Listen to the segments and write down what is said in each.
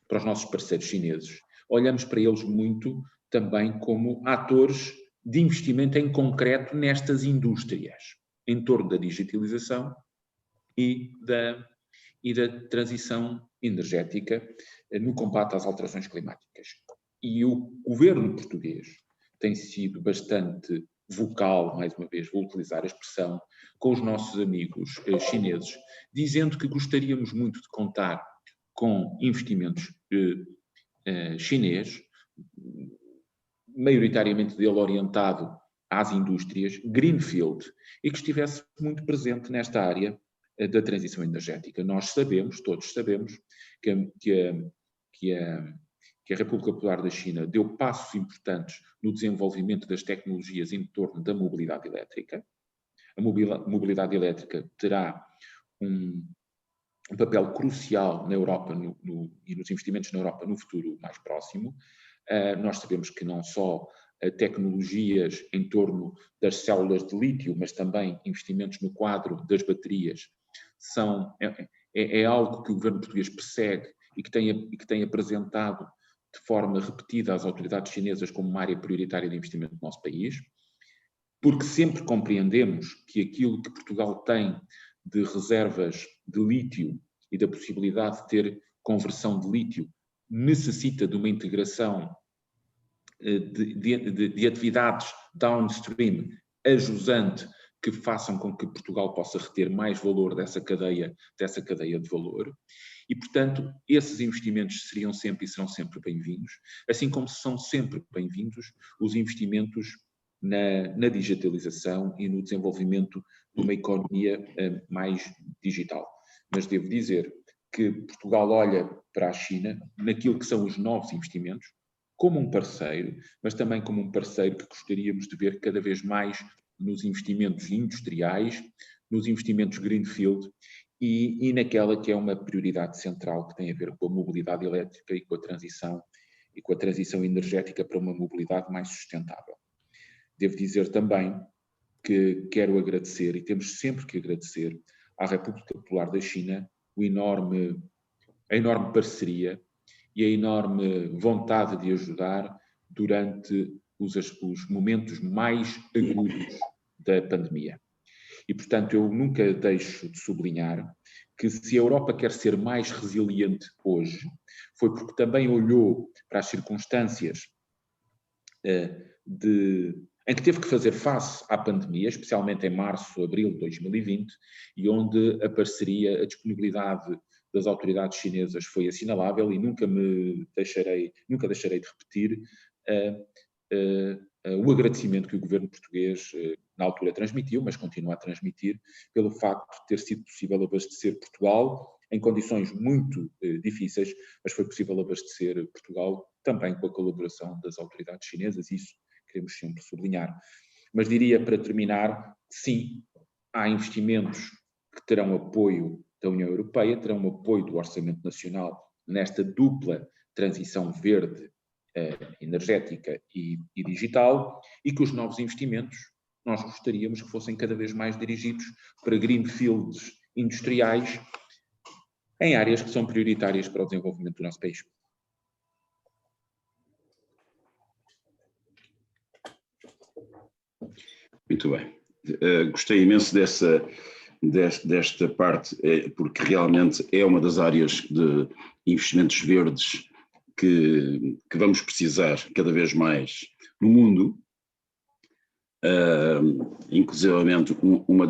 para os nossos parceiros chineses, olhamos para eles muito também como atores de investimento em concreto nestas indústrias, em torno da digitalização e da transição energética no combate às alterações climáticas. E o governo português tem sido bastante vocal, mais uma vez vou utilizar a expressão, com os nossos amigos chineses, dizendo que gostaríamos muito de contar com investimentos chinês, maioritariamente dele orientado às indústrias, greenfield, e que estivesse muito presente nesta área da transição energética. Nós sabemos, todos sabemos, que a República Popular da China deu passos importantes no desenvolvimento das tecnologias em torno da mobilidade elétrica. A mobilidade elétrica terá um papel crucial na Europa e nos investimentos na Europa no futuro mais próximo. Nós sabemos que não só tecnologias em torno das células de lítio, mas também investimentos no quadro das baterias, é algo que o governo português persegue e que tem apresentado de forma repetida às autoridades chinesas como uma área prioritária de investimento no nosso país, porque sempre compreendemos que aquilo que Portugal tem de reservas de lítio e da possibilidade de ter conversão de lítio necessita de uma integração de atividades downstream ajusante que façam com que Portugal possa reter mais valor dessa cadeia de valor. E, portanto, esses investimentos seriam sempre e serão sempre bem-vindos, assim como são sempre bem-vindos os investimentos na digitalização e no desenvolvimento de uma economia mais digital. Mas devo dizer que Portugal olha para a China, naquilo que são os novos investimentos, como um parceiro, mas também como um parceiro que gostaríamos de ver cada vez mais nos investimentos industriais, nos investimentos greenfield e naquela que é uma prioridade central que tem a ver com a mobilidade elétrica e com a transição energética para uma mobilidade mais sustentável. Devo dizer também que quero agradecer, e temos sempre que agradecer, à República Popular da China a enorme parceria e a enorme vontade de ajudar durante os momentos mais agudos da pandemia. E, portanto, eu nunca deixo de sublinhar que se a Europa quer ser mais resiliente hoje, foi porque também olhou para as circunstâncias em que teve que fazer face à pandemia, especialmente em março, abril de 2020, e onde a parceria, a disponibilidade das autoridades chinesas foi assinalável e nunca deixarei de repetir o agradecimento que o governo português na altura transmitiu, mas continua a transmitir, pelo facto de ter sido possível abastecer Portugal em condições muito difíceis, mas foi possível abastecer Portugal também com a colaboração das autoridades chinesas, isso queremos sempre sublinhar. Mas diria, para terminar, sim, há investimentos que terão apoio da União Europeia, terão o apoio do Orçamento Nacional nesta dupla transição verde, energética e digital, e que os novos investimentos nós gostaríamos que fossem cada vez mais dirigidos para greenfields industriais em áreas que são prioritárias para o desenvolvimento do nosso país. Muito bem. Gostei imenso desta parte, porque realmente é uma das áreas de investimentos verdes que vamos precisar cada vez mais no mundo. Inclusivamente uma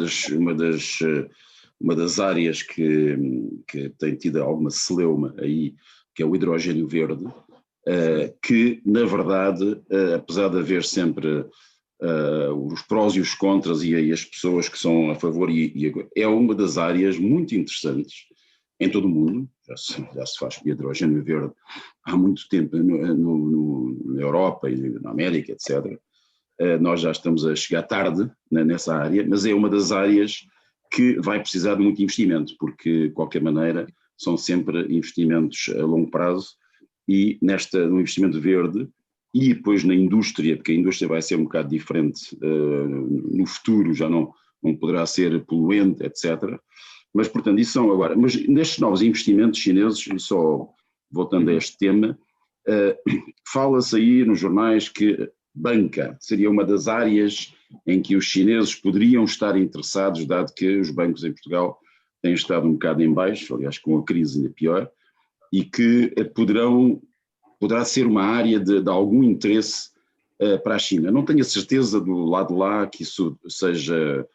das áreas que tem tido alguma celeuma aí, que é o hidrogênio verde, que na verdade, apesar de haver sempre os prós e os contras e as pessoas que são a favor, é uma das áreas muito interessantes em todo o mundo. Já se faz hidrogênio verde há muito tempo na Europa e na América, etc. Nós já estamos a chegar tarde nessa área, mas é uma das áreas que vai precisar de muito investimento, porque de qualquer maneira são sempre investimentos a longo prazo, e no investimento verde e depois na indústria, porque a indústria vai ser um bocado diferente no futuro, já não poderá ser poluente, etc. Mas, portanto, isso são agora. Mas nestes novos investimentos chineses, só voltando a este tema, fala-se aí nos jornais que banca seria uma das áreas em que os chineses poderiam estar interessados, dado que os bancos em Portugal têm estado um bocado em baixo, aliás com a crise ainda pior, e que poderá ser uma área de algum interesse para a China. Não tenho a certeza do lado de lá que isso seja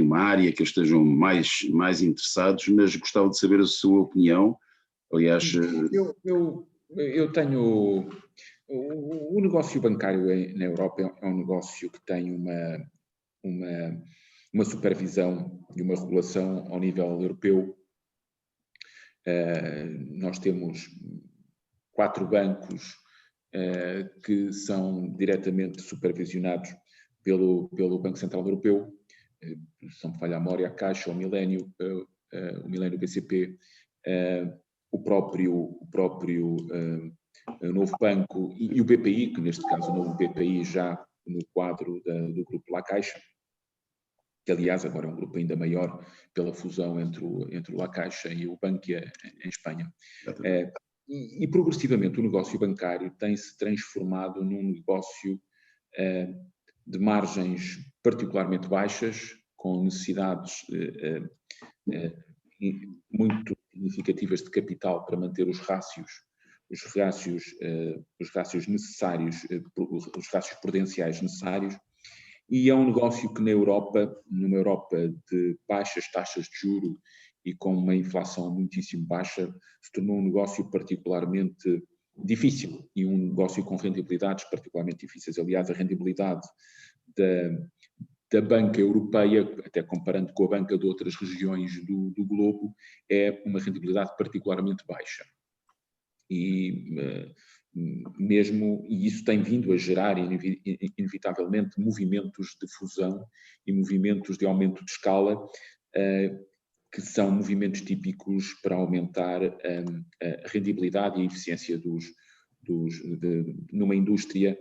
uma área que eles estejam mais interessados, mas gostava de saber a sua opinião. Aliás, eu tenho... O negócio bancário na Europa é um negócio que tem uma supervisão e uma regulação ao nível europeu. Nós temos 4 bancos que são diretamente supervisionados pelo Banco Central Europeu, se não me falha a memória, a Caixa, o Milênio BCP, o próprio Novo Banco e o BPI, que neste caso o novo BPI já no quadro do grupo La Caixa, que aliás agora é um grupo ainda maior pela fusão entre o La Caixa e o Bankia em Espanha. E progressivamente o negócio bancário tem-se transformado num negócio de margens particularmente baixas, com necessidades muito significativas de capital para manter os rácios necessários, os rácios prudenciais necessários, e é um negócio que numa Europa de baixas taxas de juros e com uma inflação muitíssimo baixa, se tornou um negócio particularmente difícil e um negócio com rentabilidades particularmente difíceis. Aliás, a rentabilidade da banca europeia, até comparando com a banca de outras regiões do globo, é uma rentabilidade particularmente baixa. E isso tem vindo a gerar inevitavelmente movimentos de fusão e movimentos de aumento de escala, que são movimentos típicos para aumentar a rendibilidade e a eficiência numa indústria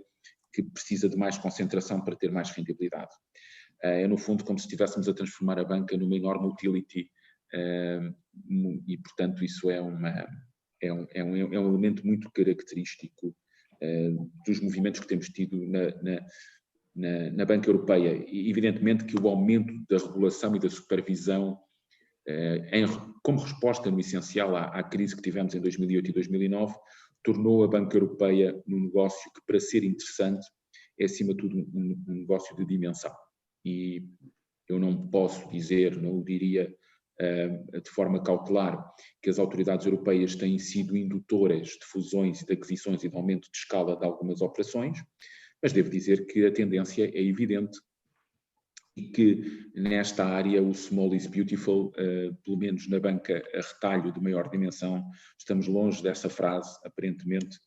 que precisa de mais concentração para ter mais rendibilidade. É no fundo como se estivéssemos a transformar a banca numa enorme utility, e portanto isso é um elemento muito característico dos movimentos que temos tido na banca europeia. E evidentemente que o aumento da regulação e da supervisão como resposta no essencial à crise que tivemos em 2008 e 2009, tornou a banca europeia num negócio que, para ser interessante, é acima de tudo um negócio de dimensão. E eu não posso dizer, não o diria de forma cautelar, que as autoridades europeias têm sido indutoras de fusões e de aquisições e de aumento de escala de algumas operações, mas devo dizer que a tendência é evidente e que nesta área o small is beautiful, pelo menos na banca a retalho de maior dimensão, estamos longe dessa frase, aparentemente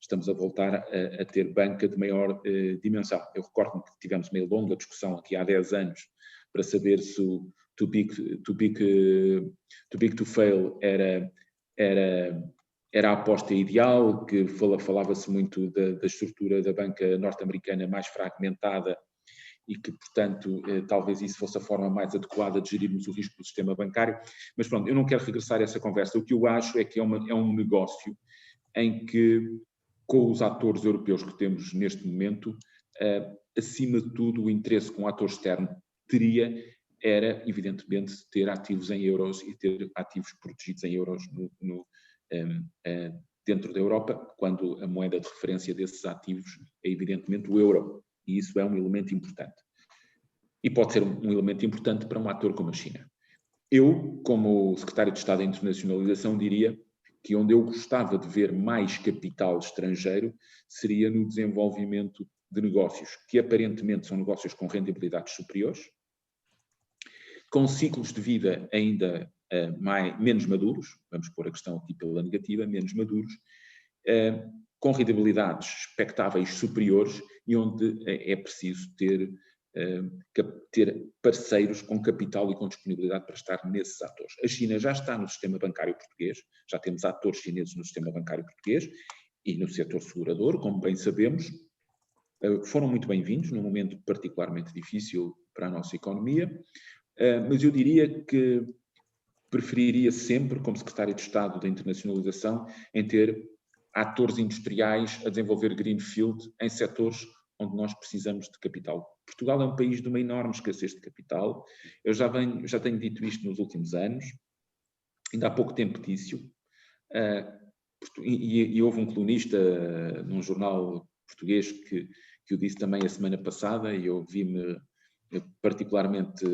estamos a voltar a ter banca de maior dimensão. Eu recordo-me que tivemos uma longa discussão aqui há 10 anos para saber se o too big to fail era a aposta ideal, que falava-se muito da estrutura da banca norte-americana mais fragmentada e que, portanto, talvez isso fosse a forma mais adequada de gerirmos o risco do sistema bancário. Mas pronto, eu não quero regressar a essa conversa. O que eu acho é que é um negócio em que, com os atores europeus que temos neste momento, acima de tudo, o interesse que um ator externo teria era, evidentemente, ter ativos em euros e ter ativos protegidos em euros dentro da Europa, quando a moeda de referência desses ativos é, evidentemente, o euro. E isso é um elemento importante. E pode ser um elemento importante para um ator como a China. Eu, como secretário de Estado da Internacionalização, diria que onde eu gostava de ver mais capital estrangeiro seria no desenvolvimento de negócios, que aparentemente são negócios com rentabilidades superiores, com ciclos de vida ainda menos maduros, vamos pôr a questão aqui pela negativa, menos maduros, com rentabilidades expectáveis superiores e onde é preciso ter parceiros com capital e com disponibilidade para estar nesses atores. A China já está no sistema bancário português, já temos atores chineses no sistema bancário português e no setor segurador, como bem sabemos, foram muito bem-vindos num momento particularmente difícil para a nossa economia, mas eu diria que preferiria sempre, como secretário de Estado da Internacionalização, em ter atores industriais a desenvolver greenfield em setores onde nós precisamos de capital. Portugal é um país de uma enorme escassez de capital. Eu já tenho dito isto nos últimos anos, ainda há pouco tempo disse-o, e houve um colunista num jornal português que o disse também a semana passada, e eu vi-me particularmente,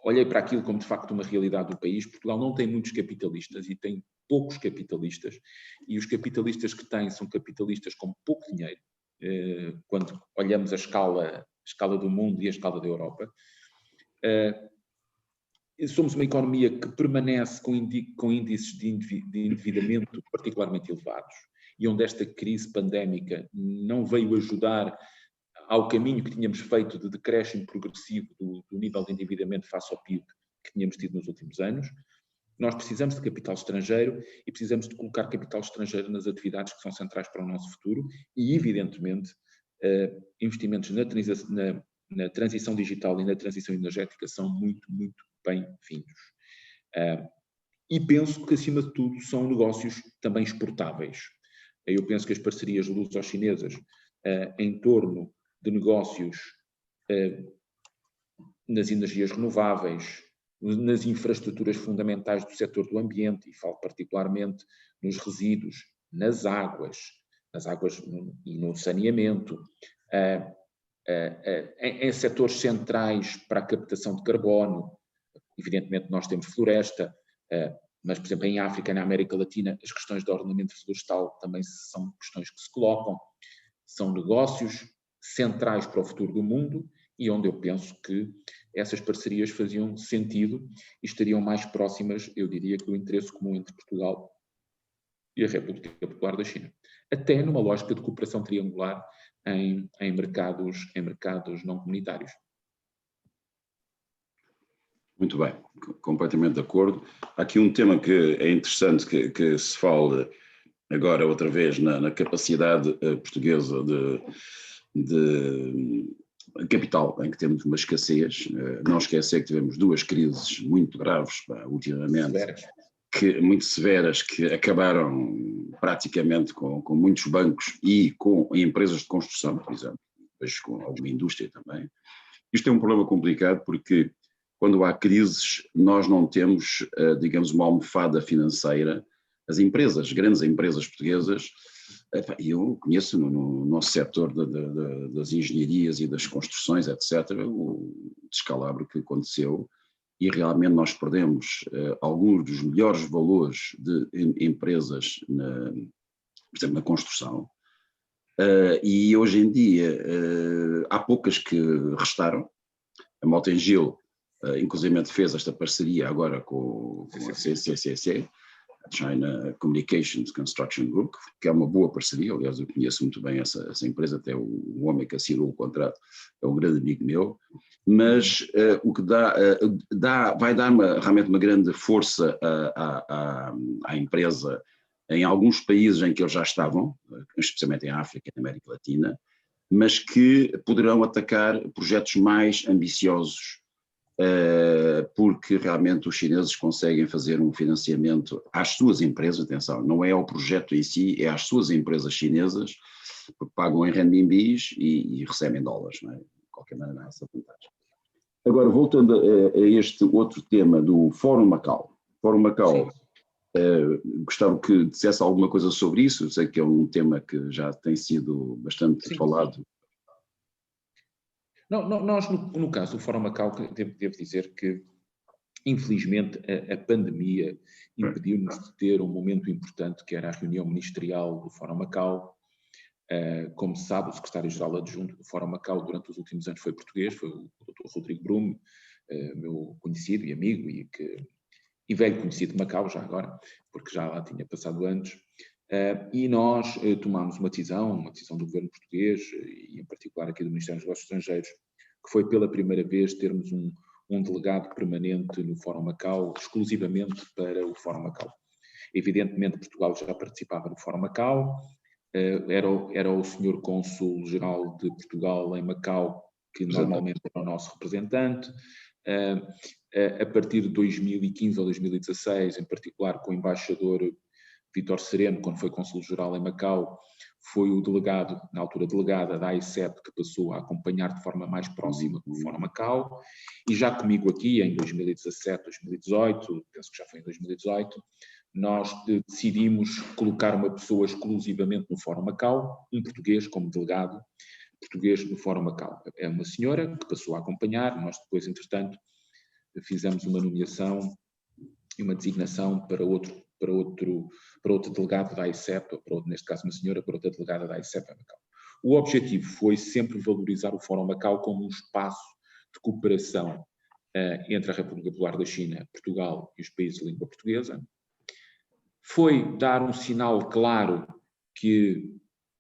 olhei para aquilo como de facto uma realidade do país. Portugal não tem muitos capitalistas e tem poucos capitalistas, e os capitalistas que têm são capitalistas com pouco dinheiro, quando olhamos a escala do mundo e a escala da Europa. Somos uma economia que permanece com índices de endividamento particularmente elevados, e onde esta crise pandémica não veio ajudar ao caminho que tínhamos feito de decréscimo progressivo do nível de endividamento face ao PIB que tínhamos tido nos últimos anos. Nós precisamos de capital estrangeiro e precisamos de colocar capital estrangeiro nas atividades que são centrais para o nosso futuro e, evidentemente, investimentos na transição digital e na transição energética são muito, muito bem-vindos. E penso que, acima de tudo, são negócios também exportáveis. Eu penso que as parcerias luso-chinesas em torno de negócios nas energias renováveis, nas infraestruturas fundamentais do setor do ambiente, e falo particularmente nos resíduos, nas águas e no saneamento, em setores centrais para a captação de carbono. Evidentemente nós temos floresta, mas, por exemplo, em África e na América Latina, as questões de ordenamento florestal também são questões que se colocam. São negócios centrais para o futuro do mundo e onde eu penso que essas parcerias faziam sentido e estariam mais próximas, eu diria, que do interesse comum entre Portugal e a República Popular da China. Até numa lógica de cooperação triangular em mercados não comunitários. Muito bem, completamente de acordo. Há aqui um tema que é interessante que se fala agora outra vez na capacidade portuguesa de capital, em que temos uma escassez. Não esquecer que tivemos duas crises muito graves ultimamente, muito severas, que acabaram praticamente com muitos bancos e com empresas de construção, por exemplo, depois com alguma indústria também. Isto é um problema complicado porque quando há crises nós não temos, digamos, uma almofada financeira. As empresas, grandes empresas portuguesas, eu conheço no nosso setor das engenharias e das construções, etc., o descalabro que aconteceu, e realmente nós perdemos alguns dos melhores valores de empresas, por exemplo, na construção, e hoje em dia há poucas que restaram. A Mota-Engil, inclusive, fez esta parceria agora com a CCC, China Communications Construction Group, que é uma boa parceria. Aliás, eu conheço muito bem essa empresa, até o homem que assinou o contrato é um grande amigo meu, mas o que vai dar realmente uma grande força à empresa em alguns países em que eles já estavam, especialmente em África e na América Latina, mas que poderão atacar projetos mais ambiciosos, porque realmente os chineses conseguem fazer um financiamento às suas empresas. Atenção, não é ao projeto em si, é às suas empresas chinesas, porque pagam em renminbis e recebem dólares, não é? De qualquer maneira, há essa vantagem. Agora, voltando a este outro tema do Fórum Macau. Fórum Macau, gostava que dissesse alguma coisa sobre isso. Eu sei que é um tema que já tem sido bastante falado. Nós, no caso do Fórum Macau, devo dizer que, infelizmente, a pandemia impediu-nos de ter um momento importante, que era a reunião ministerial do Fórum Macau. Como se sabe, o secretário-geral adjunto do Fórum Macau durante os últimos anos foi português, foi o Dr. Rodrigo Brume, meu conhecido e amigo e velho conhecido de Macau já agora, porque já lá tinha passado anos. E nós tomámos uma decisão do governo português, e em particular aqui do Ministério dos Negócios Estrangeiros, que foi pela primeira vez termos um delegado permanente no Fórum Macau, exclusivamente para o Fórum Macau. Evidentemente, Portugal já participava no Fórum Macau, era o Sr. Cônsul-Geral de Portugal em Macau, que normalmente era o nosso representante. a partir de 2015 ou 2016, em particular com o embaixador Vítor Sereno, quando foi cônsul-geral em Macau, foi o delegado, na altura delegada da AICEP, que passou a acompanhar de forma mais próxima o Fórum Macau, e já comigo aqui, em 2017, 2018, penso que já foi em 2018, nós decidimos colocar uma pessoa exclusivamente no Fórum Macau, um português como delegado português no Fórum Macau. É uma senhora que passou a acompanhar, nós depois, entretanto, fizemos uma nomeação e uma designação para outro delegado da AICEP, neste caso uma senhora, para outra delegada da AICEP em Macau. O objetivo foi sempre valorizar o Fórum Macau como um espaço de cooperação entre a República Popular da China, Portugal e os países de língua portuguesa. Foi dar um sinal claro que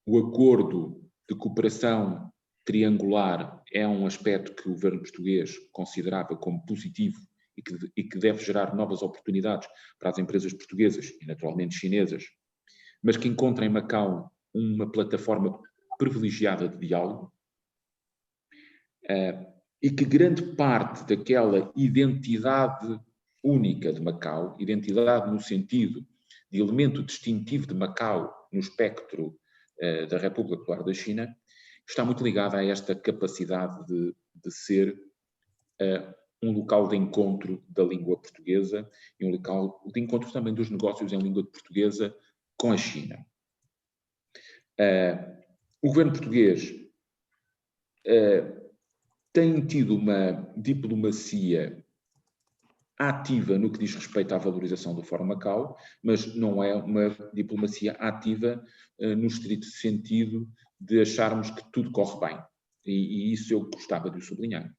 o acordo de cooperação triangular é um aspecto que o governo português considerava como positivo e que deve gerar novas oportunidades para as empresas portuguesas e naturalmente chinesas, mas que encontra em Macau uma plataforma privilegiada de diálogo, e que grande parte daquela identidade única de Macau, identidade no sentido de elemento distintivo de Macau no espectro da República Popular da China, está muito ligada a esta capacidade de ser um local de encontro da língua portuguesa e um local de encontro também dos negócios em língua portuguesa com a China. O governo português tem tido uma diplomacia ativa no que diz respeito à valorização do Fórum Macau, mas não é uma diplomacia ativa no estrito sentido de acharmos que tudo corre bem. E isso eu gostava de sublinhar.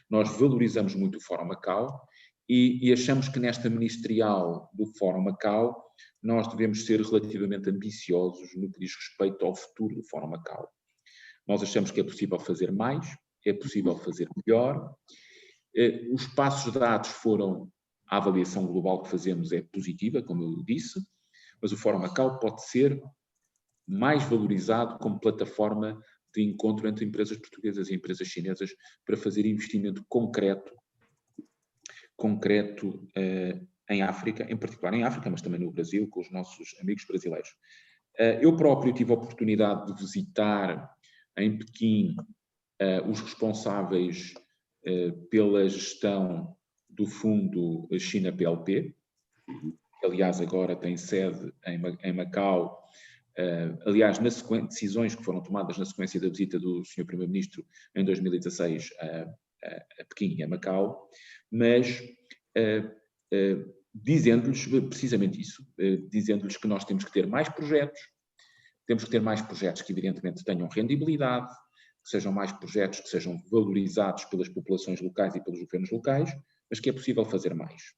Nós valorizamos muito o Fórum Macau e achamos que nesta ministerial do Fórum Macau nós devemos ser relativamente ambiciosos no que diz respeito ao futuro do Fórum Macau. Nós achamos que é possível fazer mais, é possível fazer melhor. Os passos dados foram, a avaliação global que fazemos é positiva, como eu disse, mas o Fórum Macau pode ser mais valorizado como plataforma de encontro entre empresas portuguesas e empresas chinesas para fazer investimento concreto em África, em particular em África, mas também no Brasil, com os nossos amigos brasileiros. Eu próprio tive a oportunidade de visitar em Pequim os responsáveis pela gestão do fundo China PLP, que aliás agora tem sede em Macau, aliás, decisões que foram tomadas na sequência da visita do Sr. Primeiro-Ministro em 2016 a Pequim e a Macau, mas dizendo-lhes precisamente isso, dizendo-lhes que nós temos que ter mais projetos que evidentemente tenham rendibilidade, que sejam mais projetos que sejam valorizados pelas populações locais e pelos governos locais, mas que é possível fazer mais.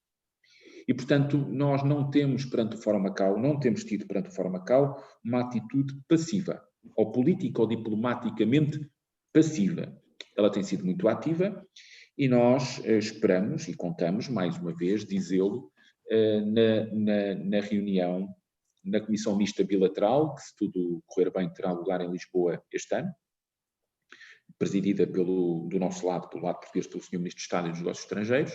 E, portanto, nós não temos perante o Fórum Macau, não temos tido perante o Fórum Macau uma atitude passiva, ou política ou diplomaticamente passiva. Ela tem sido muito ativa e nós esperamos e contamos, mais uma vez, dizê-lo, na reunião, na Comissão Mista Bilateral, que se tudo correr bem terá lugar em Lisboa este ano, presidida do nosso lado, pelo lado português, pelo Sr. Ministro de Estado e dos Negócios Estrangeiros,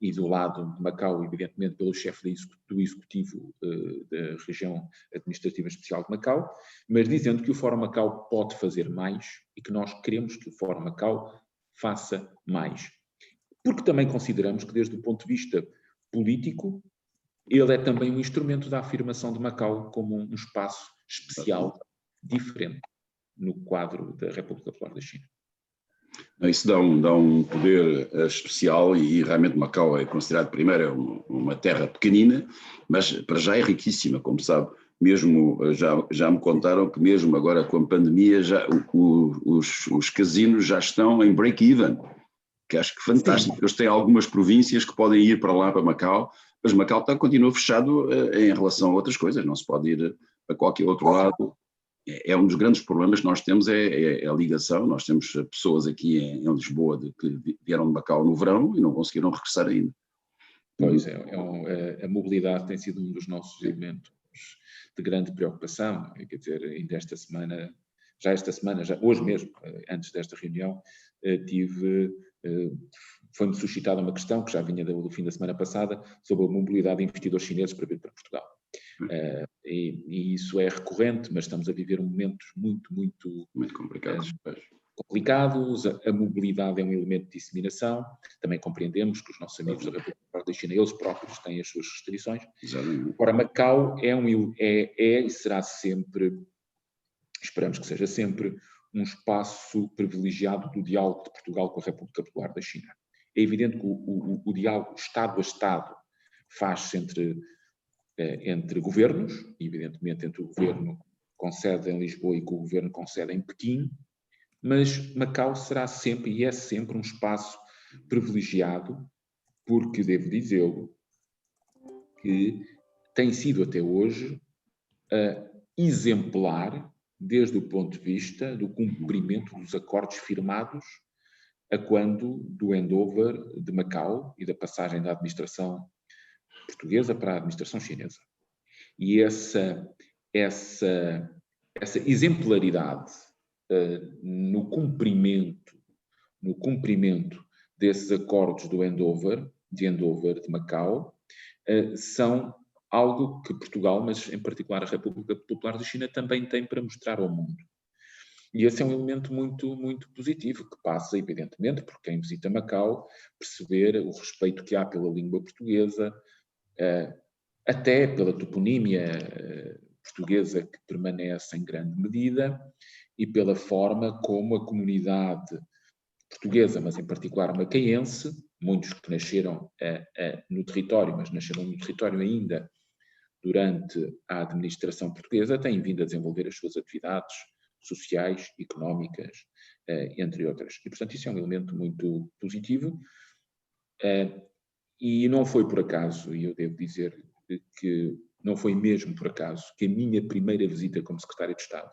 e do lado de Macau, evidentemente, pelo chefe do Executivo da Região Administrativa Especial de Macau, mas dizendo que o Fórum Macau pode fazer mais e que nós queremos que o Fórum Macau faça mais. Porque também consideramos que, desde o ponto de vista político, ele é também um instrumento da afirmação de Macau como um espaço especial, diferente, no quadro da República Popular da China. Isso dá um poder especial e realmente Macau é considerado, primeiro, uma terra pequenina, mas para já é riquíssima, como sabe. Mesmo, já me contaram que mesmo agora com a pandemia os casinos já estão em break-even, que acho que fantástico. Sim. Eles têm algumas províncias que podem ir para lá, para Macau, mas Macau continua fechado em relação a outras coisas, não se pode ir para qualquer outro lado. É um dos grandes problemas que nós temos, é a ligação. Nós temos pessoas aqui em Lisboa que vieram de Macau no verão e não conseguiram regressar ainda. Pois é, a mobilidade tem sido um dos nossos elementos de grande preocupação. Quer dizer, ainda esta semana, hoje mesmo, antes desta reunião, tive foi-me suscitada uma questão que já vinha do fim da semana passada sobre a mobilidade de investidores chineses para vir para Portugal. E isso é recorrente, mas estamos a viver momentos muito complicados. Complicados. A mobilidade é um elemento de disseminação. Também compreendemos que os nossos amigos da República da China, eles próprios, têm as suas restrições. Exatamente. Ora, Macau é e será sempre, esperamos que seja sempre, um espaço privilegiado do diálogo de Portugal com a República Popular da China. É evidente que o diálogo Estado a Estado faz-se entre governos, evidentemente entre o governo com sede em Lisboa e com o governo com sede em Pequim, mas Macau será sempre e é sempre um espaço privilegiado, porque devo dizê-lo que tem sido até hoje exemplar desde o ponto de vista do cumprimento dos acordos firmados a quando do handover de Macau e da passagem da administração portuguesa para a administração chinesa. E essa exemplaridade no cumprimento desses acordos do handover de Macau são algo que Portugal, mas em particular a República Popular da China, também tem para mostrar ao mundo. E esse é um elemento muito positivo, que passa, evidentemente, por quem visita Macau, perceber o respeito que há pela língua portuguesa, até pela toponímia portuguesa que permanece em grande medida, e pela forma como a comunidade portuguesa, mas em particular macaense, muitos que nasceram no território, mas nasceram no território ainda durante a administração portuguesa, têm vindo a desenvolver as suas atividades sociais, económicas, entre outras. E, portanto, isso é um elemento muito positivo. E não foi por acaso, e eu devo dizer que não foi mesmo por acaso, que a minha primeira visita como secretário de Estado,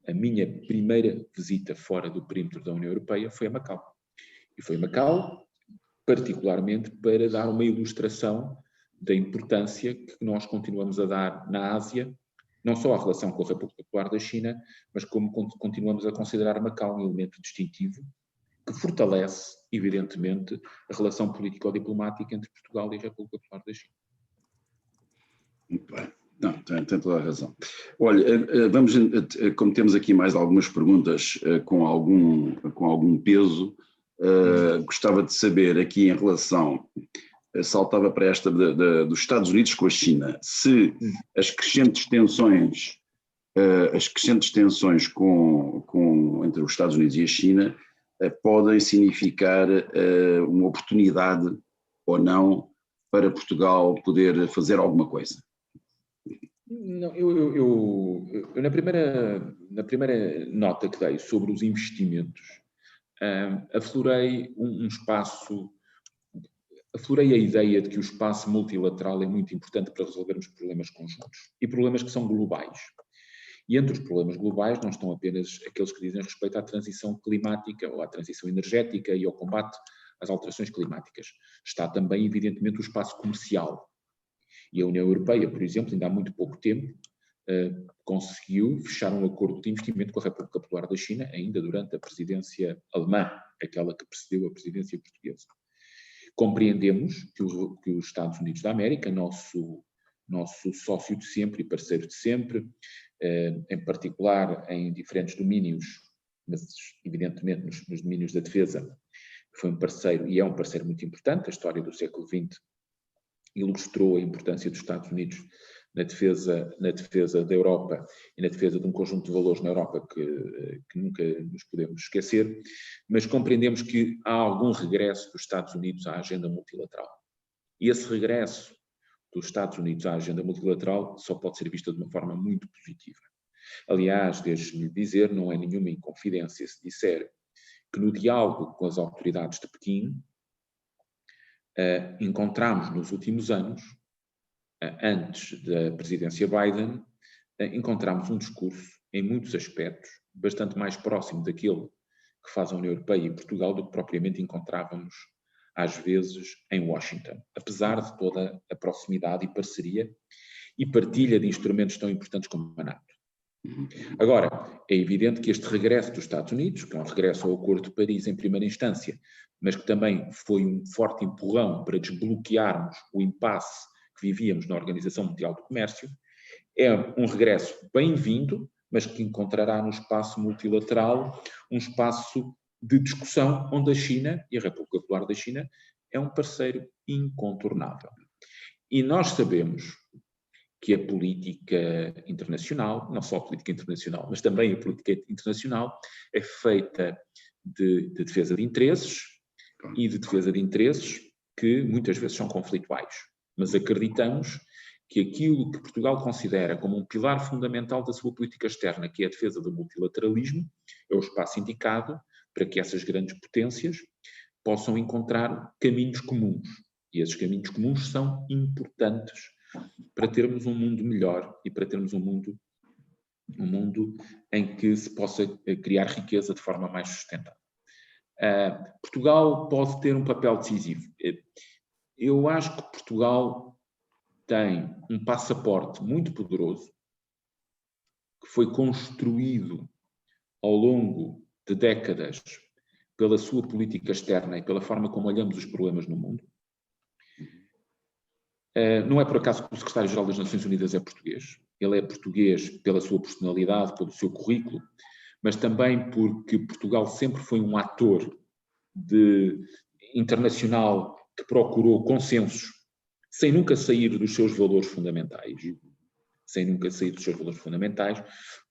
a minha primeira visita fora do perímetro da União Europeia foi a Macau. E foi a Macau, particularmente, para dar uma ilustração da importância que nós continuamos a dar na Ásia, não só a relação com a República Popular da China, mas como continuamos a considerar Macau um elemento distintivo que fortalece, evidentemente, a relação político-diplomática entre Portugal e a República Popular da China. Muito bem. Não, tem toda a razão. Olha, como temos aqui mais algumas perguntas com algum peso, gostava de saber aqui em relação, saltava para esta dos Estados Unidos com a China, se as crescentes tensões entre os Estados Unidos e a China podem significar uma oportunidade ou não para Portugal poder fazer alguma coisa. Não, eu na primeira nota que dei sobre os investimentos, aflorei aflorei a ideia de que o espaço multilateral é muito importante para resolvermos problemas conjuntos e problemas que são globais. E entre os problemas globais não estão apenas aqueles que dizem respeito à transição climática ou à transição energética e ao combate às alterações climáticas. Está também, evidentemente, o espaço comercial. E a União Europeia, por exemplo, ainda há muito pouco tempo, conseguiu fechar um acordo de investimento com a República Popular da China, ainda durante a presidência alemã, aquela que precedeu a presidência portuguesa. Compreendemos que os Estados Unidos da América, nosso sócio de sempre e parceiro de sempre, em particular em diferentes domínios, mas evidentemente nos domínios da defesa, foi um parceiro e é um parceiro muito importante. A história do século XX ilustrou a importância dos Estados Unidos na defesa da Europa e na defesa de um conjunto de valores na Europa que nunca nos podemos esquecer, mas compreendemos que há algum regresso dos Estados Unidos à agenda multilateral. E esse regresso dos Estados Unidos à agenda multilateral só pode ser vista de uma forma muito positiva. Aliás, deixe-me dizer, não é nenhuma inconfidência se disser que no diálogo com as autoridades de Pequim, encontramos nos últimos anos, antes da presidência Biden, encontramos um discurso, em muitos aspectos, bastante mais próximo daquele que faz a União Europeia e Portugal do que propriamente encontrávamos, às vezes, em Washington, apesar de toda a proximidade e parceria e partilha de instrumentos tão importantes como a NATO. Agora, é evidente que este regresso dos Estados Unidos, que é um regresso ao Acordo de Paris em primeira instância, mas que também foi um forte empurrão para desbloquearmos o impasse que vivíamos na Organização Mundial do Comércio, é um regresso bem-vindo, mas que encontrará no espaço multilateral um espaço de discussão onde a China, e a República Popular da China, é um parceiro incontornável. E nós sabemos que a política internacional, não só a política internacional, mas também a política internacional, é feita de defesa de interesses e de defesa de interesses que muitas vezes são conflituais. Mas acreditamos que aquilo que Portugal considera como um pilar fundamental da sua política externa, que é a defesa do multilateralismo, é o espaço indicado para que essas grandes potências possam encontrar caminhos comuns. E esses caminhos comuns são importantes para termos um mundo melhor e para termos um mundo em que se possa criar riqueza de forma mais sustentável. Portugal pode ter um papel decisivo. Eu acho que Portugal tem um passaporte muito poderoso que foi construído ao longo de décadas pela sua política externa e pela forma como olhamos os problemas no mundo. Não é por acaso que o secretário-geral das Nações Unidas é português. Ele é português pela sua personalidade, pelo seu currículo, mas também porque Portugal sempre foi um ator internacional que procurou consensos, sem nunca sair dos seus valores fundamentais.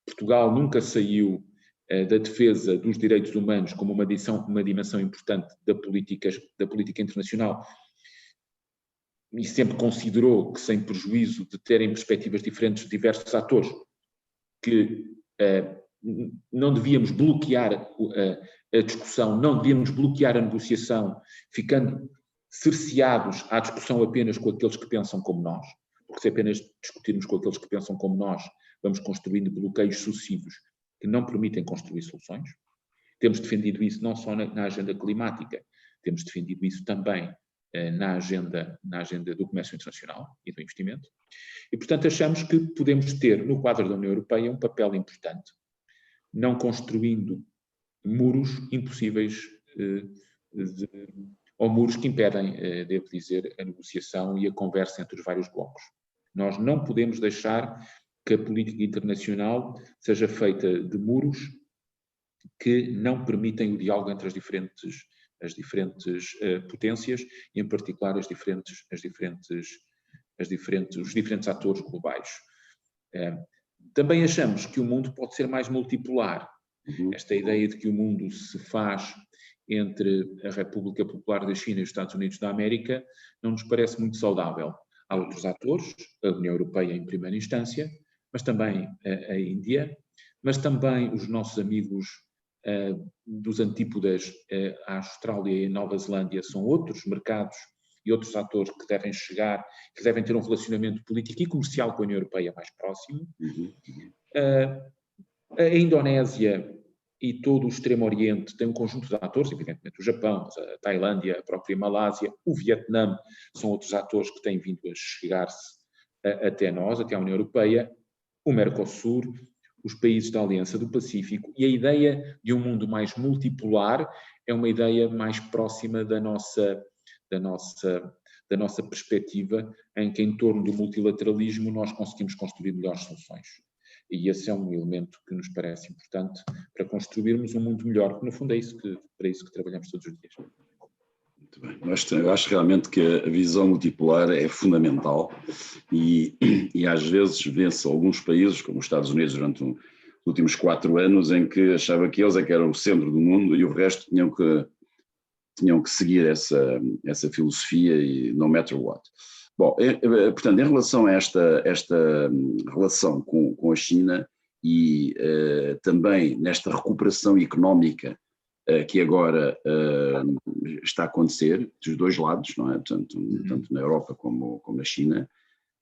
Portugal nunca saiu da defesa dos direitos humanos como uma dimensão importante da política internacional, e sempre considerou que, sem prejuízo de terem perspectivas diferentes de diversos atores, que não devíamos bloquear a discussão, não devíamos bloquear a negociação, ficando cerceados à discussão apenas com aqueles que pensam como nós, porque se apenas discutirmos com aqueles que pensam como nós, vamos construindo bloqueios sucessivos que não permitem construir soluções. Temos defendido isso não só na agenda climática, temos defendido isso também na agenda do comércio internacional e do investimento. E, portanto, achamos que podemos ter, no quadro da União Europeia, um papel importante, não construindo muros impossíveis ou muros que impedem, devo dizer, a negociação e a conversa entre os vários blocos. Nós não podemos deixar que a política internacional seja feita de muros que não permitem o diálogo entre os diferentes potências e, em particular, os diferentes atores globais. Também achamos que o mundo pode ser mais multipolar. Esta ideia de que o mundo se faz entre a República Popular da China e os Estados Unidos da América não nos parece muito saudável. Há outros atores, a União Europeia em primeira instância, mas também a Índia, mas também os nossos amigos dos antípodas, a Austrália e a Nova Zelândia, são outros mercados e outros atores que devem chegar, que devem ter um relacionamento político e comercial com a União Europeia mais próximo. A Indonésia e todo o Extremo Oriente têm um conjunto de atores, evidentemente o Japão, a Tailândia, a própria Malásia, o Vietnã, são outros atores que têm vindo a chegar-se até nós, até a União Europeia, o Mercosul, os países da Aliança do Pacífico, e a ideia de um mundo mais multipolar é uma ideia mais próxima da nossa perspectiva, em que em torno do multilateralismo nós conseguimos construir melhores soluções. E esse é um elemento que nos parece importante para construirmos um mundo melhor, que no fundo é para isso que trabalhamos todos os dias. Muito bem. Eu acho realmente que a visão multipolar é fundamental e às vezes vê-se alguns países, como os Estados Unidos, durante os últimos 4 anos, em que achava que eles é que eram o centro do mundo e o resto tinham que seguir essa filosofia e no matter what. Bom, portanto, em relação a esta relação com a China e também nesta recuperação económica que agora está a acontecer dos dois lados, não é? Tanto na Europa como na China,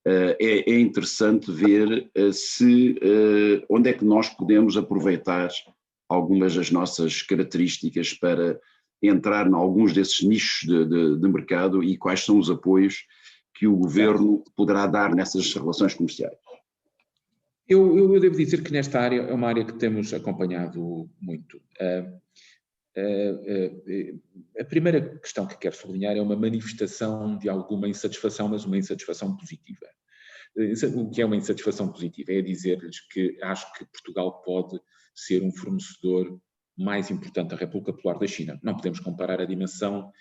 é interessante ver onde é que nós podemos aproveitar algumas das nossas características para entrar em alguns desses nichos de mercado e quais são os apoios que o governo poderá dar nessas relações comerciais. Eu devo dizer que nesta área é uma área que temos acompanhado muito. A primeira questão que quero sublinhar é uma manifestação de alguma insatisfação, mas uma insatisfação positiva. O que é uma insatisfação positiva? É dizer-lhes que acho que Portugal pode ser um fornecedor mais importante da República Popular da China. Não podemos comparar a dimensão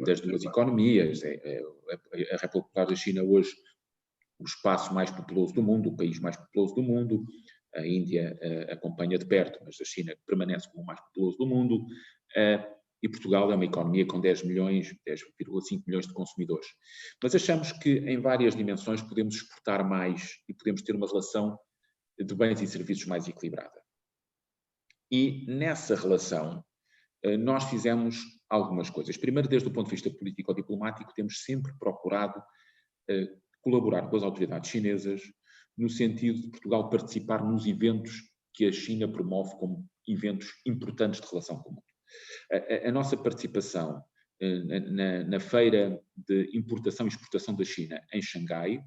das duas economias. A República Popular da China hoje, o espaço mais populoso do mundo, o país mais populoso do mundo. A Índia acompanha de perto, mas a China permanece como o mais populoso do mundo. E Portugal é uma economia com 10,5 milhões de consumidores. Mas achamos que em várias dimensões podemos exportar mais e podemos ter uma relação de bens e serviços mais equilibrada. E nessa relação nós fizemos algumas coisas. Primeiro, desde o ponto de vista político-diplomático, temos sempre procurado colaborar com as autoridades chinesas no sentido de Portugal participar nos eventos que a China promove como eventos importantes de relação com o mundo. A nossa participação na Feira de Importação e Exportação da China em Xangai,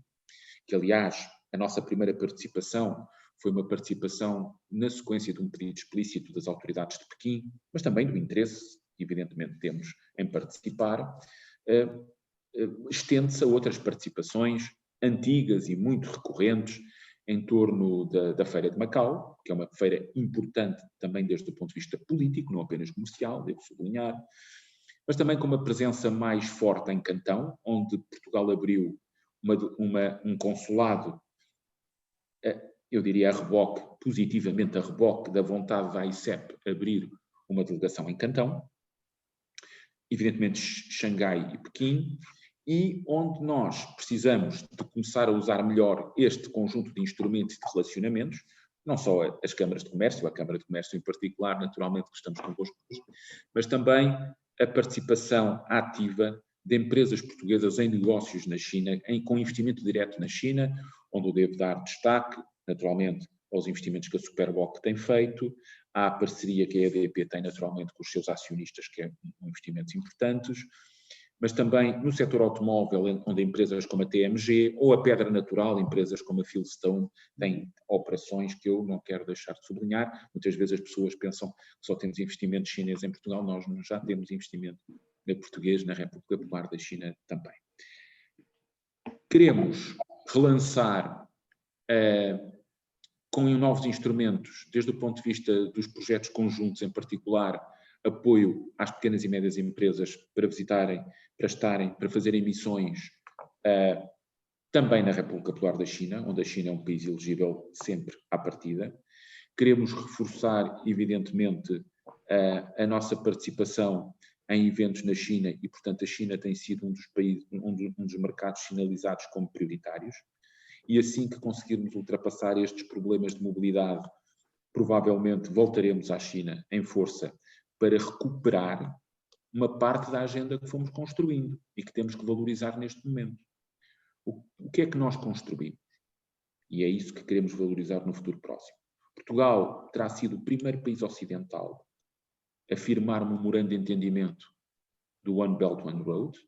que aliás a nossa primeira participação foi uma participação na sequência de um pedido explícito das autoridades de Pequim, mas também do interesse, evidentemente, temos em participar, estende-se a outras participações antigas e muito recorrentes em torno da Feira de Macau, que é uma feira importante também desde o ponto de vista político, não apenas comercial, devo sublinhar, mas também com uma presença mais forte em Cantão, onde Portugal abriu um consulado, eu diria a reboque, positivamente a reboque da vontade da AICEP abrir uma delegação em Cantão, evidentemente Xangai e Pequim, e onde nós precisamos de começar a usar melhor este conjunto de instrumentos e de relacionamentos, não só as câmaras de comércio, a Câmara de Comércio em particular, naturalmente que estamos convosco, mas também a participação ativa de empresas portuguesas em negócios na China, com investimento direto na China, onde eu devo dar destaque, naturalmente, aos investimentos que a Superboc tem feito, à parceria que a EDP tem naturalmente com os seus acionistas, que é investimentos importantes, mas também no setor automóvel, onde empresas como a TMG ou a Pedra Natural, empresas como a Fieldstone, têm operações que eu não quero deixar de sublinhar. Muitas vezes as pessoas pensam que só temos investimento chinês em Portugal, nós já temos investimento português na República Popular da China também. Queremos relançar com novos instrumentos, desde o ponto de vista dos projetos conjuntos, em particular, apoio às pequenas e médias empresas para visitarem, para fazerem missões também na República Popular da China, onde a China é um país elegível sempre à partida. Queremos reforçar, evidentemente, a nossa participação em eventos na China e, portanto, a China tem sido um dos países, um dos mercados sinalizados como prioritários. E assim que conseguirmos ultrapassar estes problemas de mobilidade, provavelmente voltaremos à China em força para recuperar uma parte da agenda que fomos construindo e que temos que valorizar neste momento. O que é que nós construímos? E é isso que queremos valorizar no futuro próximo. Portugal terá sido o primeiro país ocidental a firmar um memorando de entendimento do One Belt, One Road.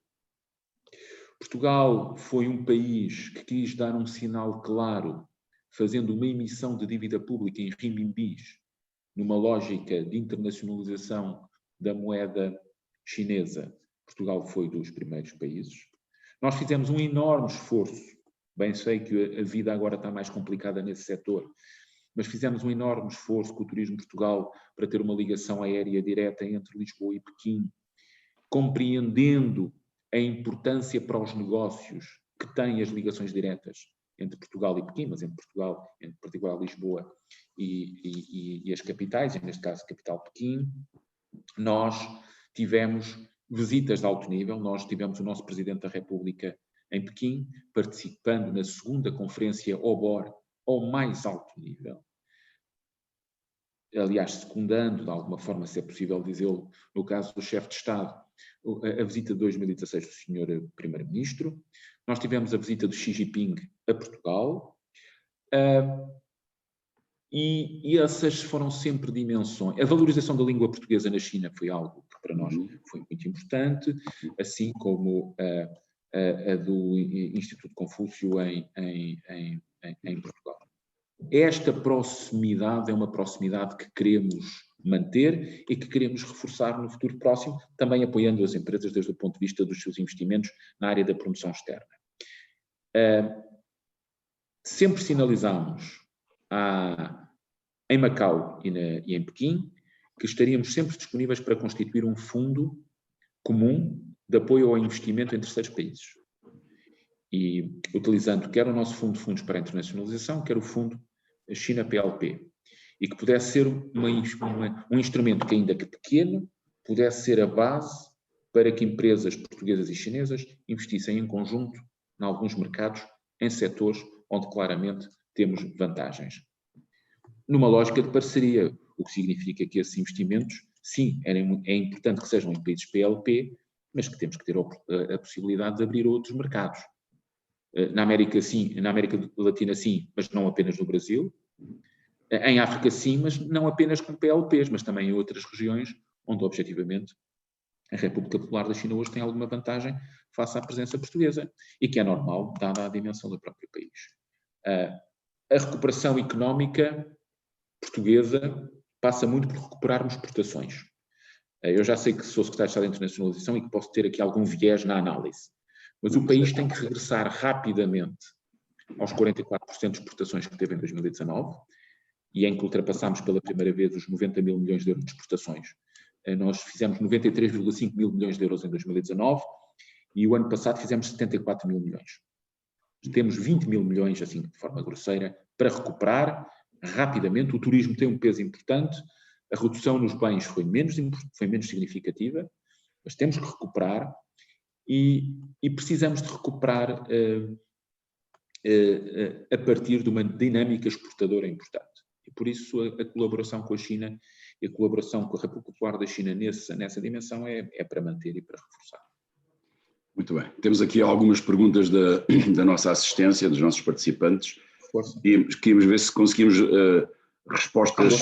Portugal foi um país que quis dar um sinal claro, fazendo uma emissão de dívida pública em renminbis, numa lógica de internacionalização da moeda chinesa. Portugal foi dos primeiros países. Nós fizemos um enorme esforço, bem sei que a vida agora está mais complicada nesse setor, mas fizemos um enorme esforço com o Turismo Portugal para ter uma ligação aérea direta entre Lisboa e Pequim, compreendendo a importância para os negócios que têm as ligações diretas entre Portugal e Pequim, mas entre Portugal, em particular Lisboa e as capitais, e neste caso a capital Pequim. Nós tivemos visitas de alto nível, nós tivemos o nosso Presidente da República em Pequim, participando na segunda conferência OBOR ao mais alto nível. Aliás, secundando, de alguma forma, se é possível dizê-lo, no caso do chefe de Estado, a visita de 2016 do Sr. Primeiro-Ministro. Nós tivemos a visita do Xi Jinping a Portugal. E essas foram sempre dimensões. A valorização da língua portuguesa na China foi algo que para nós foi muito importante, assim como a do Instituto Confúcio em Portugal. Esta proximidade é uma proximidade que queremos manter e que queremos reforçar no futuro próximo, também apoiando as empresas desde o ponto de vista dos seus investimentos na área da promoção externa. Sempre sinalizamos em Macau e em Pequim que estaríamos sempre disponíveis para constituir um fundo comum de apoio ao investimento em terceiros países. E utilizando quer o nosso fundo de fundos para a internacionalização, quer o fundo China PLP. E que pudesse ser um instrumento que, ainda que pequeno, pudesse ser a base para que empresas portuguesas e chinesas investissem em conjunto em alguns mercados, em setores onde claramente temos vantagens. Numa lógica de parceria, o que significa que esses investimentos, sim, é importante que sejam em países PLP, mas que temos que ter a possibilidade de abrir outros mercados. Na América, sim, na América Latina, sim, mas não apenas no Brasil. Em África, sim, mas não apenas com PLPs, mas também em outras regiões onde, objetivamente, a República Popular da China hoje tem alguma vantagem face à presença portuguesa e que é normal, dada a dimensão do próprio país. A recuperação económica portuguesa passa muito por recuperarmos exportações. Eu já sei que sou secretário de Estado de Internacionalização e que posso ter aqui algum viés na análise, mas o país tem que regressar rapidamente aos 44% de exportações que teve em 2019 e em que ultrapassámos pela primeira vez os 90 mil milhões de euros de exportações. Nós fizemos 93,5 mil milhões de euros em 2019 e o ano passado fizemos 74 mil milhões. Temos 20 mil milhões, assim, de forma grosseira, para recuperar rapidamente. O turismo tem um peso importante, a redução nos bens foi menos significativa, mas temos que recuperar e precisamos de recuperar a partir de uma dinâmica exportadora importante. E por isso a colaboração com a China e a colaboração com a República Popular da China nessa dimensão é para manter e para reforçar. Muito bem. Temos aqui algumas perguntas da nossa assistência, dos nossos participantes. Força. E queríamos ver se conseguimos respostas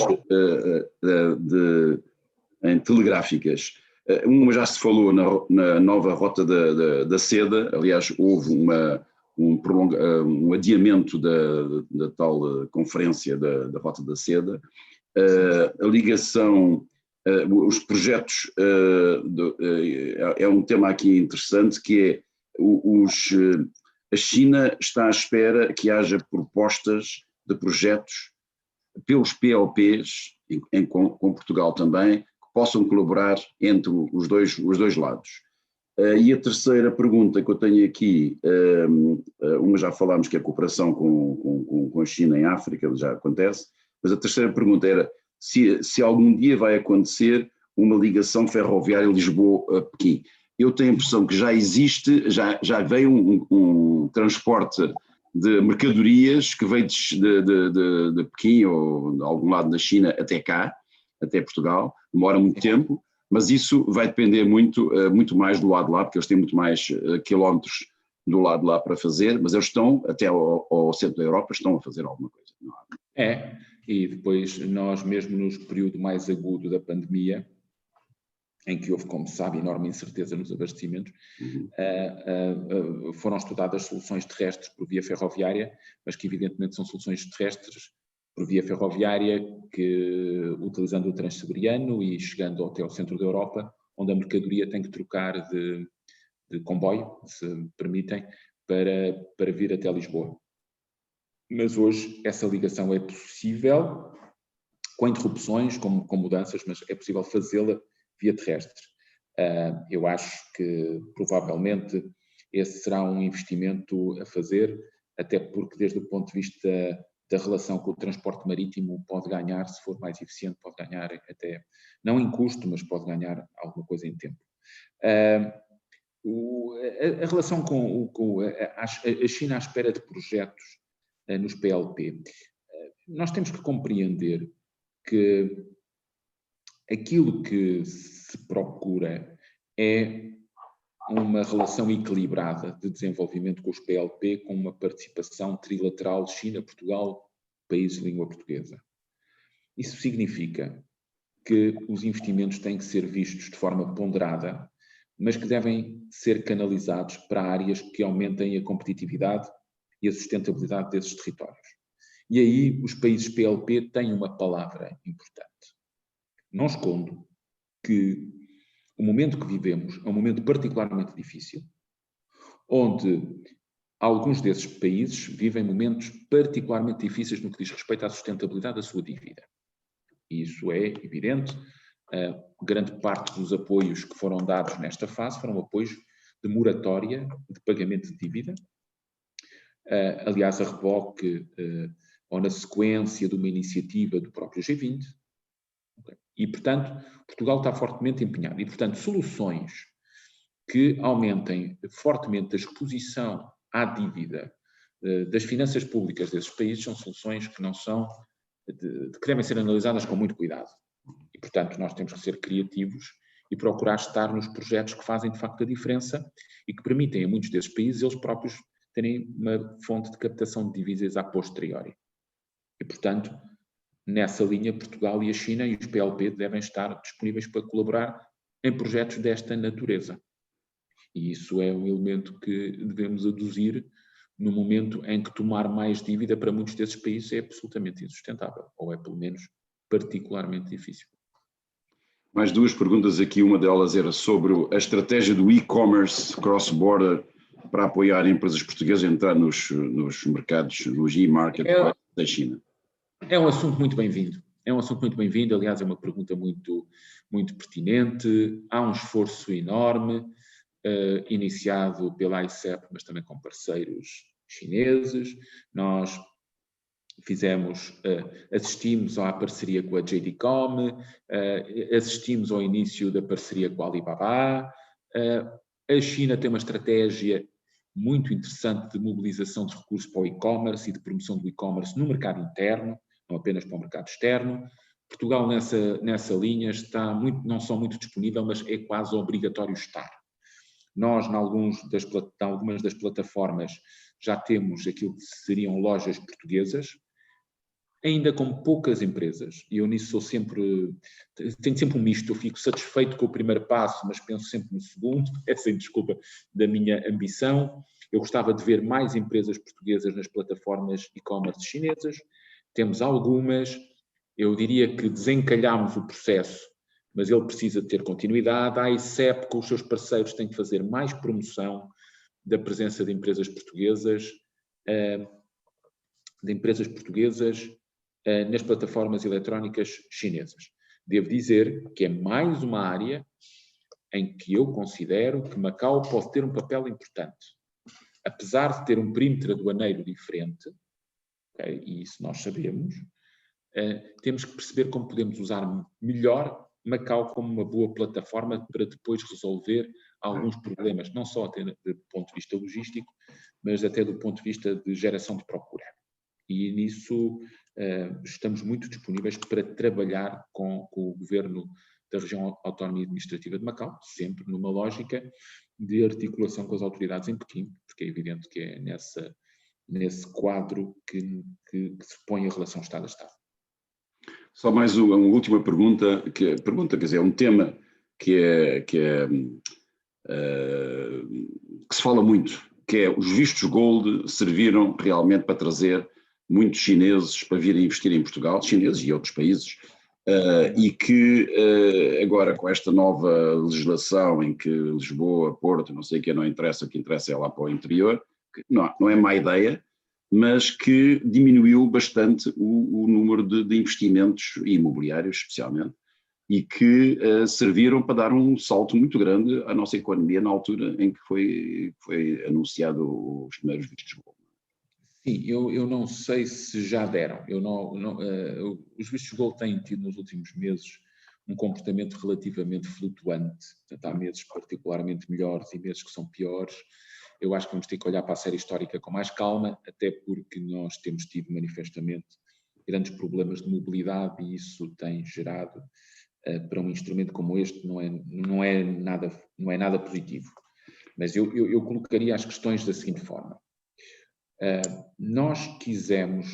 telegráficas. Uma já se falou na nova rota da seda, aliás, houve um adiamento da tal conferência da rota da seda. A ligação, os projetos, é um tema aqui interessante, que é a China está à espera que haja propostas de projetos pelos PLPs, com Portugal também, que possam colaborar entre os dois lados. E a terceira pergunta que eu tenho aqui, uma já falámos, que é a cooperação com a China em África, já acontece, mas a terceira pergunta era se algum dia vai acontecer uma ligação ferroviária Lisboa-Pequim. Eu tenho a impressão que já existe, já veio um transporte de mercadorias que veio de Pequim ou de algum lado da China até cá, até Portugal, demora muito tempo, mas isso vai depender muito mais do lado de lá, porque eles têm muito mais quilómetros do lado de lá para fazer, mas eles estão, até ao centro da Europa, estão a fazer alguma coisa. E depois nós mesmo no período mais agudo da pandemia, em que houve, como se sabe, enorme incerteza nos abastecimentos, foram estudadas soluções terrestres por via ferroviária, mas que evidentemente são soluções terrestres por via ferroviária, que utilizando o Transsiberiano e chegando até ao centro da Europa, onde a mercadoria tem que trocar de comboio, se me permitem, para vir até Lisboa. Mas hoje essa ligação é possível, com interrupções, com mudanças, mas é possível fazê-la via terrestre. Eu acho que provavelmente esse será um investimento a fazer, até porque desde o ponto de vista da relação com o transporte marítimo pode ganhar, se for mais eficiente, pode ganhar até, não em custo, mas pode ganhar alguma coisa em tempo. A relação com a China à espera de projetos nos PLP, nós temos que compreender que aquilo que se procura é uma relação equilibrada de desenvolvimento com os PLP, com uma participação trilateral China-Portugal, países de língua portuguesa. Isso significa que os investimentos têm que ser vistos de forma ponderada, mas que devem ser canalizados para áreas que aumentem a competitividade e a sustentabilidade desses territórios. E aí os países PLP têm uma palavra importante. não escondo que o momento que vivemos é um momento particularmente difícil, onde alguns desses países vivem momentos particularmente difíceis no que diz respeito à sustentabilidade da sua dívida. E isso é evidente. Grande parte dos apoios que foram dados nesta fase foram apoios de moratória de pagamento de dívida, aliás, a reboque ou na sequência de uma iniciativa do próprio G20. E, portanto, Portugal está fortemente empenhado. E, portanto, soluções que aumentem fortemente a exposição à dívida das finanças públicas desses países são soluções que não são, que devem ser analisadas com muito cuidado. E, portanto, nós temos que ser criativos e procurar estar nos projetos que fazem, de facto, a diferença e que permitem a muitos desses países eles próprios terem uma fonte de captação de divisas a posteriori. E, portanto, nessa linha, Portugal e a China e os PLP devem estar disponíveis para colaborar em projetos desta natureza. E isso é um elemento que devemos aduzir no momento em que tomar mais dívida para muitos desses países é absolutamente insustentável, ou é, pelo menos, particularmente difícil. Mais duas perguntas aqui, uma delas era sobre a estratégia do e-commerce cross-border para apoiar empresas portuguesas a entrar nos mercados, nos e-market da China. É um assunto muito bem-vindo. É um assunto muito bem-vindo, aliás, é uma pergunta muito, muito pertinente. Há um esforço enorme, iniciado pela ICEP, mas também com parceiros chineses. Nós assistimos à parceria com a JD.com, assistimos ao início da parceria com a Alibaba. A China tem uma estratégia muito interessante de mobilização de recursos para o e-commerce e de promoção do e-commerce no mercado interno, não apenas para o mercado externo. Portugal nessa linha está não só muito disponível, mas é quase obrigatório estar. Nós, em algumas das plataformas, já temos aquilo que seriam lojas portuguesas, ainda com poucas empresas, e eu nisso tenho sempre um misto, eu fico satisfeito com o primeiro passo, mas penso sempre no segundo, é sem desculpa da minha ambição. Eu gostava de ver mais empresas portuguesas nas plataformas e-commerce chinesas, temos algumas, eu diria que desencalhámos o processo, mas ele precisa de ter continuidade. A ICEP, com os seus parceiros, tem que fazer mais promoção da presença de empresas portuguesas, nas plataformas eletrónicas chinesas. Devo dizer que é mais uma área em que eu considero que Macau pode ter um papel importante. Apesar de ter um perímetro aduaneiro diferente, okay, e isso nós sabemos, temos que perceber como podemos usar melhor Macau como uma boa plataforma para depois resolver alguns problemas, não só até do ponto de vista logístico, mas até do ponto de vista de geração de procura. E nisso estamos muito disponíveis para trabalhar com o governo da região autónoma e administrativa de Macau, sempre numa lógica de articulação com as autoridades em Pequim, porque é evidente que é nesse quadro que se põe a relação Estado a Estado. Só mais uma última pergunta, quer dizer, é um tema que se fala muito, que é os vistos Gold serviram realmente para trazer muitos chineses para virem investir em Portugal, chineses e outros países, e que agora com esta nova legislação em que Lisboa, Porto, não sei o que, não interessa, o que interessa é lá para o interior, que não é má ideia, mas que diminuiu bastante o número de investimentos imobiliários, especialmente, e que serviram para dar um salto muito grande à nossa economia na altura em que foi anunciado os primeiros vistos Gold. Sim, eu não sei se já deram. Os vistos Gold têm tido nos últimos meses um comportamento relativamente flutuante. Portanto, há meses particularmente melhores e meses que são piores. Eu acho que vamos ter que olhar para a série histórica com mais calma, até porque nós temos tido manifestamente grandes problemas de mobilidade e isso tem gerado, para um instrumento como este, não é nada positivo. Mas eu colocaria as questões da seguinte forma. Nós quisemos,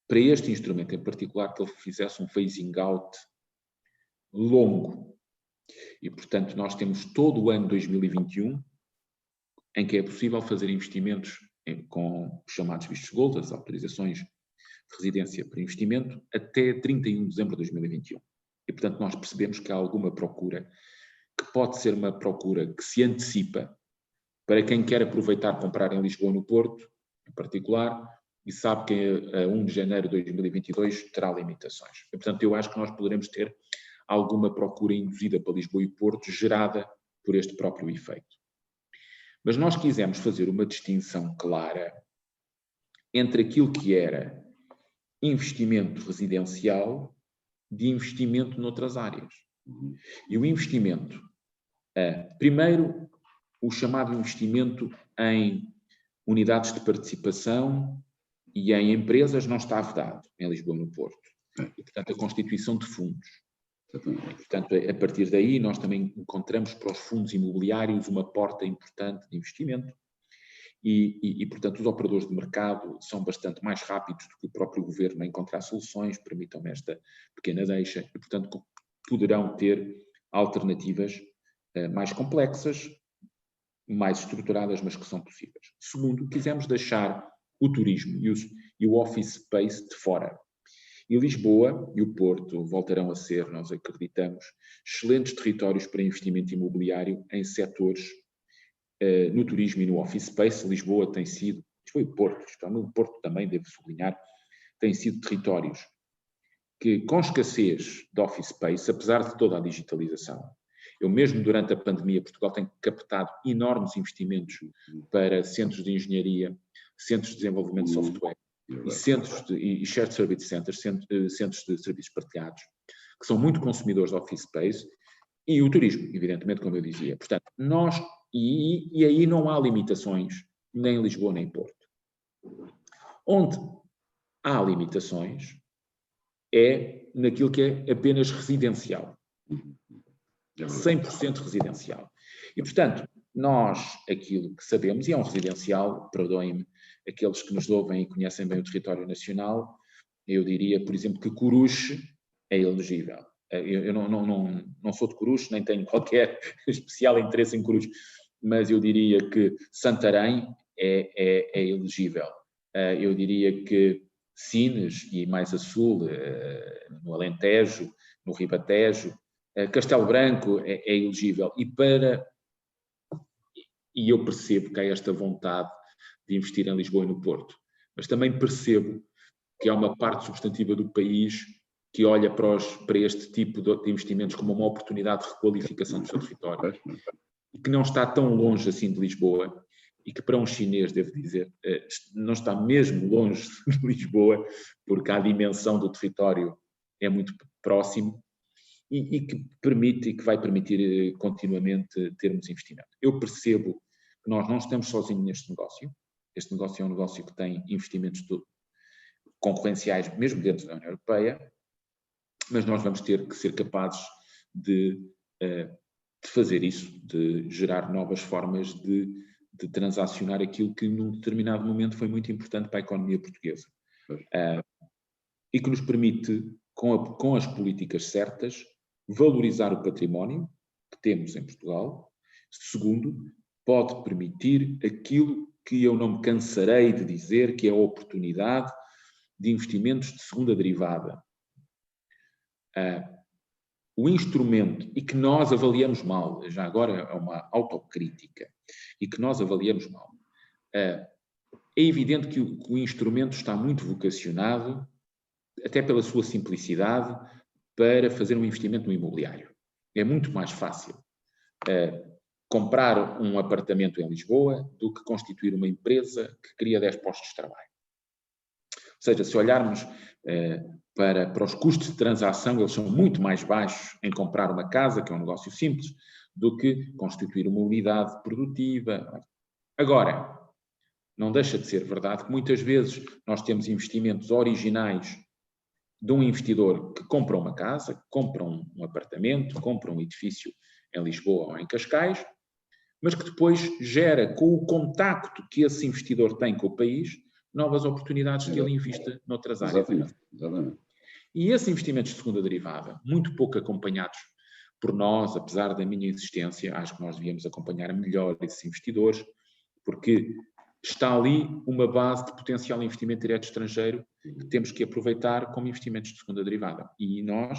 para este instrumento em particular, que ele fizesse um phasing out longo. E, portanto, nós temos todo o ano 2021 em que é possível fazer investimentos com os chamados vistos Gold, as autorizações de residência para investimento, até 31 de dezembro de 2021. E, portanto, nós percebemos que há alguma procura, que pode ser uma procura que se antecipa para quem quer aproveitar comprar em Lisboa, no Porto, em particular, e sabe que a 1 de janeiro de 2022 terá limitações. E, portanto, eu acho que nós poderemos ter alguma procura induzida para Lisboa e Porto, gerada por este próprio efeito. Mas nós quisemos fazer uma distinção clara entre aquilo que era investimento residencial de investimento noutras áreas. E o investimento, primeiro, o chamado investimento em unidades de participação e em empresas não está vedado em Lisboa e no Porto. E, portanto, a constituição de fundos. E, portanto, a partir daí nós também encontramos para os fundos imobiliários uma porta importante de investimento e, portanto, os operadores de mercado são bastante mais rápidos do que o próprio governo a encontrar soluções, permitam-me esta pequena deixa, e, portanto, poderão ter alternativas mais complexas, mais estruturadas, mas que são possíveis. Segundo, quisemos deixar o turismo e o office space de fora. E Lisboa e o Porto voltarão a ser, nós acreditamos, excelentes territórios para investimento imobiliário em setores no turismo e no office space. Lisboa tem sido, Lisboa e Porto, no Porto também devo sublinhar, têm sido territórios que, com escassez de office space, apesar de toda a digitalização, eu mesmo durante a pandemia, Portugal tem captado enormes investimentos para centros de engenharia, centros de desenvolvimento de software e centros e shared service centers, centros de serviços partilhados, que são muito consumidores de office space, e o turismo, evidentemente, como eu dizia. Portanto, e aí não há limitações, nem em Lisboa nem em Porto. Onde há limitações é naquilo que é apenas residencial. 100% residencial. E, portanto, nós, aquilo que sabemos, e é um residencial, perdoem-me, aqueles que nos ouvem e conhecem bem o território nacional, eu diria, por exemplo, que Coruche é elegível. Eu não sou de Coruche, nem tenho qualquer especial interesse em Coruche, mas eu diria que Santarém é elegível. Eu diria que Sines e mais a sul, no Alentejo, no Ribatejo, Castelo Branco é elegível. E eu percebo que há esta vontade de investir em Lisboa e no Porto, mas também percebo que há uma parte substantiva do país que olha para este tipo de investimentos como uma oportunidade de requalificação do seu território e que não está tão longe assim de Lisboa e que para um chinês, devo dizer, não está mesmo longe de Lisboa, porque a dimensão do território é muito próximo e que permite e que vai permitir continuamente termos investimento. Eu percebo que nós não estamos sozinhos neste negócio. Este negócio é um negócio que tem investimentos concorrenciais, mesmo dentro da União Europeia, mas nós vamos ter que ser capazes de fazer isso, de gerar novas formas de transacionar aquilo que num determinado momento foi muito importante para a economia portuguesa. E que nos permite, com as políticas certas, valorizar o património que temos em Portugal. Segundo, pode permitir aquilo que eu não me cansarei de dizer, que é a oportunidade de investimentos de segunda derivada. O instrumento, e que nós avaliamos mal, já agora é uma autocrítica, e que nós avaliamos mal, é evidente que o instrumento está muito vocacionado, até pela sua simplicidade, para fazer um investimento no imobiliário. É muito mais fácil comprar um apartamento em Lisboa do que constituir uma empresa que cria 10 postos de trabalho. Ou seja, se olharmos para os custos de transação, eles são muito mais baixos em comprar uma casa, que é um negócio simples, do que constituir uma unidade produtiva. Agora, não deixa de ser verdade que muitas vezes nós temos investimentos originais de um investidor que compra uma casa, compra um apartamento, compra um edifício em Lisboa ou em Cascais, mas que depois gera, com o contacto que esse investidor tem com o país, novas oportunidades que ele invista noutras áreas. Exatamente. E esses investimentos de segunda derivada, muito pouco acompanhados por nós, apesar da minha insistência, acho que nós devíamos acompanhar melhor esses investidores, porque está ali uma base de potencial investimento direto estrangeiro que temos que aproveitar como investimentos de segunda derivada. E nós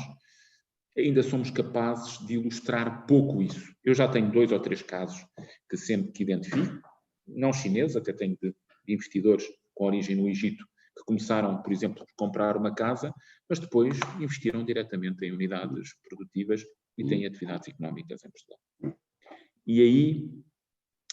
ainda somos capazes de ilustrar pouco isso. Eu já tenho 2 ou 3 casos que sempre que identifico, não chineses, até tenho de investidores com origem no Egito, que começaram, por exemplo, por comprar uma casa, mas depois investiram diretamente em unidades produtivas e têm atividades económicas em Portugal. E aí,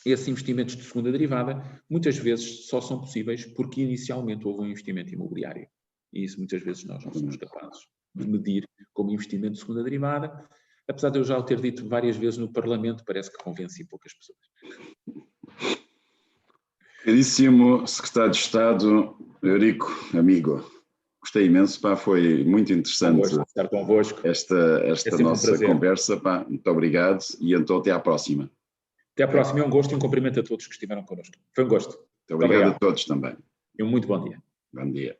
esses investimentos de segunda derivada, muitas vezes só são possíveis porque inicialmente houve um investimento imobiliário. E isso muitas vezes nós não somos capazes de medir como investimento de segunda derivada, apesar de eu já o ter dito várias vezes no Parlamento, parece que convence poucas pessoas. Caríssimo Secretário de Estado, Eurico, amigo, gostei imenso, pá, foi muito interessante estar convosco. esta nossa conversa, pá, muito obrigado e então até à próxima. Até à próxima, é um gosto e um cumprimento a todos que estiveram connosco. Foi um gosto. Muito obrigado a todos também. E um muito bom dia. Bom dia.